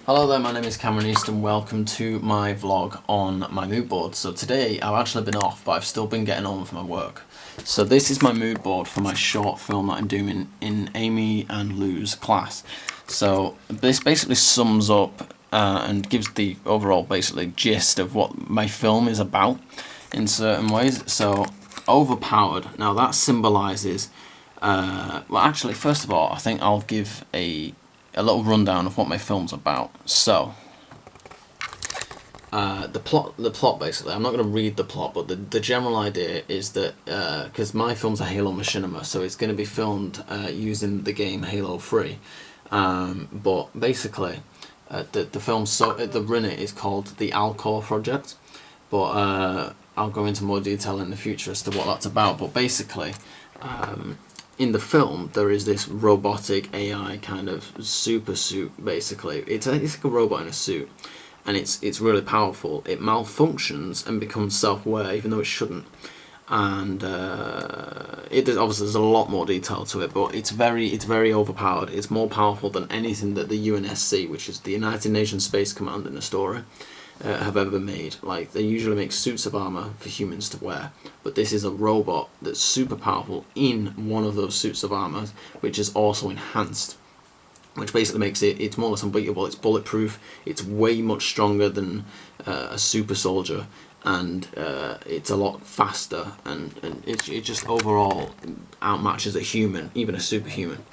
Hello there, my name is Cameron East and welcome to my vlog on my mood board. So today I've actually been off, but I've still been getting on with my work. So this is my mood board for my short film that I'm doing in Amy and Lou's class. So this basically sums up and gives the overall basically gist of what my film is about in certain ways. So overpowered, now that symbolises, well actually first of all I think I'll give a little rundown of what my film's about. So, the plot basically, I'm not going to read the plot, but the general idea is that, because my film's a Halo machinima, so it's going to be filmed using the game Halo 3. But basically, the film, the runner is called the Alcor Project, but I'll go into more detail in the future as to what that's about. But basically, in the film, there is this robotic AI kind of super suit. Basically, it's like a robot in a suit, and it's really powerful. It malfunctions and becomes self-aware, even though it shouldn't. And obviously there's a lot more detail to it, but it's very overpowered. It's more powerful than anything that the UNSC, which is the United Nations Space Command in the story, have ever made. Like, they usually make suits of armor for humans to wear, but this is a robot that's super powerful in one of those suits of armor, which is also enhanced, which basically makes it's more or less unbeatable. It's bulletproof, it's way much stronger than a super soldier, and it's a lot faster, and it just overall outmatches a human, even a superhuman.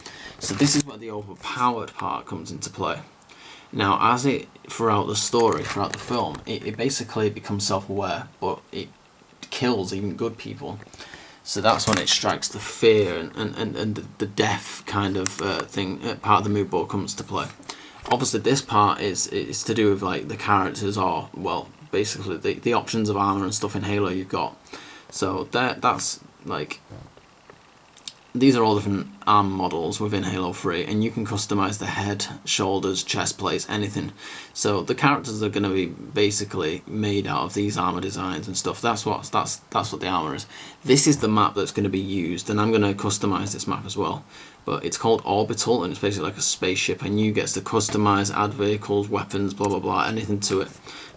So this is where the overpowered part comes into play. Now, as it throughout the story, throughout the film, it basically becomes self-aware, but it kills even good people. So that's when it strikes the fear and the death kind of thing. Part of the mood board comes to play. Obviously, this part is to do with like the characters, or well, basically the options of armor and stuff in Halo you've got. So that's like, these are all different arm models within Halo 3, and you can customize the head, shoulders, chest plates, anything. So the characters are going to be basically made out of these armor designs and stuff. That's what the armor is. This is the map that's going to be used, and I'm going to customize this map as well. But it's called Orbital, and it's basically like a spaceship, and you get to customize, add vehicles, weapons, blah blah blah, anything to it.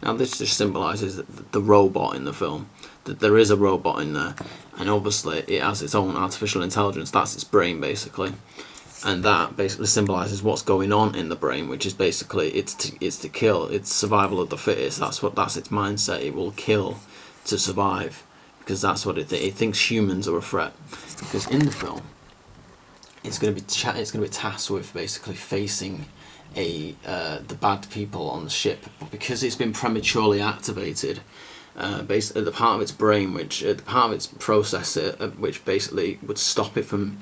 Now this just symbolizes the robot in the film, that there is a robot in there, and obviously it has its own artificial intelligence. That's its brain basically, and that basically symbolizes what's going on in the brain, which is basically it's to kill. It's survival of the fittest. That's its mindset. It will kill to survive, because that's what it thinks humans are a threat. Because in the film, it's going to be tasked with basically facing the bad people on the ship, but because it's been prematurely activated, basically the part of its brain, the part of its processor, which basically would stop it from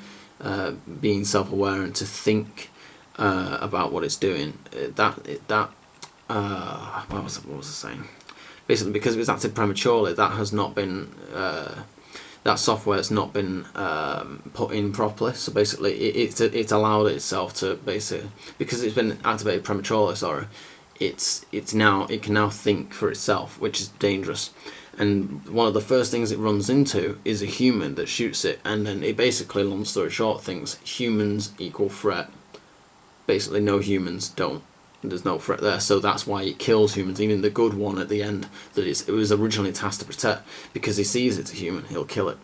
being self-aware and to think about what it's doing. What was I saying? Basically, because it was active prematurely, that has not been that software has not been put in properly. So basically, it's allowed itself to basically, because it's been activated prematurely. Sorry, it can now think for itself, which is dangerous. And one of the first things it runs into is a human that shoots it, and then it basically, long story short, thinks humans equal threat. Basically, no humans don't. There's no threat there, so that's why it kills humans, even the good one at the end that it was originally tasked to protect. Because he sees it's a human, he'll kill it.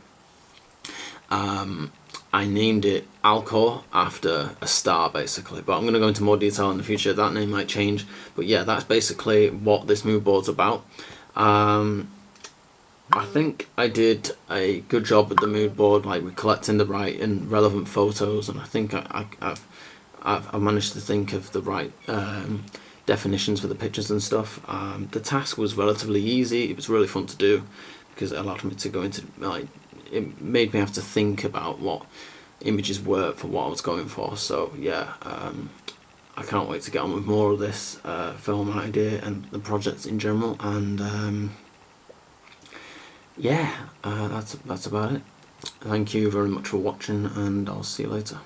I named it Alcor after a star, basically, but I'm going to go into more detail in the future. That name might change, but yeah, that's basically what this mood board's about. I think I did a good job with the mood board, like with collecting the right and relevant photos, and I think I've managed to think of the right definitions for the pictures and stuff. The task was relatively easy. It was really fun to do, because it allowed me to go into, like, it made me have to think about what images were for what I was going for. So yeah, I can't wait to get on with more of this film idea and the projects in general. And yeah, that's about it. Thank you very much for watching, and I'll see you later.